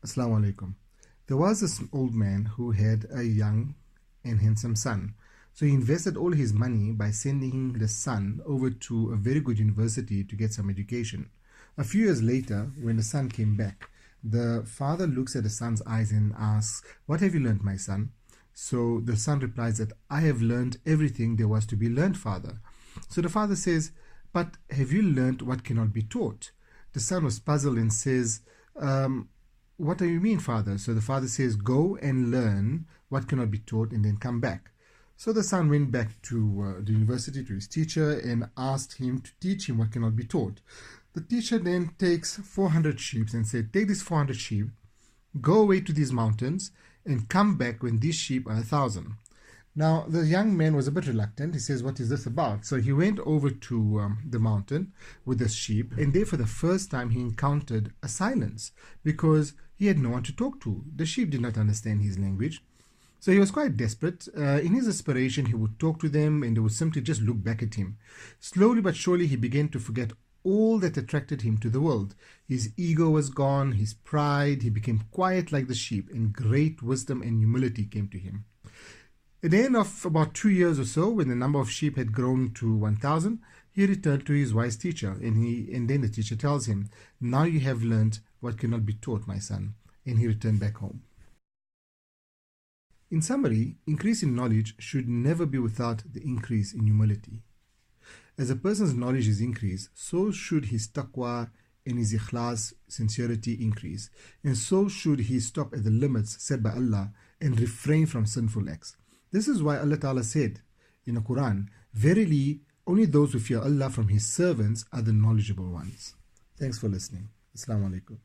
Assalamu alaikum. There was this old man who had a young and handsome son. So he invested all his money by sending the son over to a very good university to get some education. A few years later, when the son came back, the father looks at the son's eyes and asks, "What have you learned, my son?" So the son replies that, "I have learned everything there was to be learned, father." So the father says, "But have you learned what cannot be taught?" The son was puzzled and says, "What do you mean, father?" So the father says, "Go and learn what cannot be taught and then come back." So the son went back to the university, to his teacher, and asked him to teach him what cannot be taught. The teacher then takes 400 sheep and said, "Take these 400 sheep, go away to these mountains, and come back when these sheep are 1,000. Now, the young man was a bit reluctant. He says, "What is this about?" So he went over to the mountain with the sheep, and there for the first time he encountered a silence because he had no one to talk to. The sheep did not understand his language. So he was quite desperate. In his desperation, he would talk to them and they would simply just look back at him. Slowly but surely, he began to forget all that attracted him to the world. His ego was gone, his pride, he became quiet like the sheep, and great wisdom and humility came to him. At the end of about 2 years or so, when the number of sheep had grown to 1,000, he returned to his wise teacher, and then the teacher tells him, "Now you have learned what cannot be taught, my son," and he returned back home. In summary, increase in knowledge should never be without the increase in humility. As a person's knowledge is increased, so should his taqwa and his ikhlas, sincerity, increase, and so should he stop at the limits set by Allah and refrain from sinful acts. This is why Allah Ta'ala said in the Quran, "Verily, only those who fear Allah from His servants are the knowledgeable ones." Thanks for listening. Assalamu alaikum.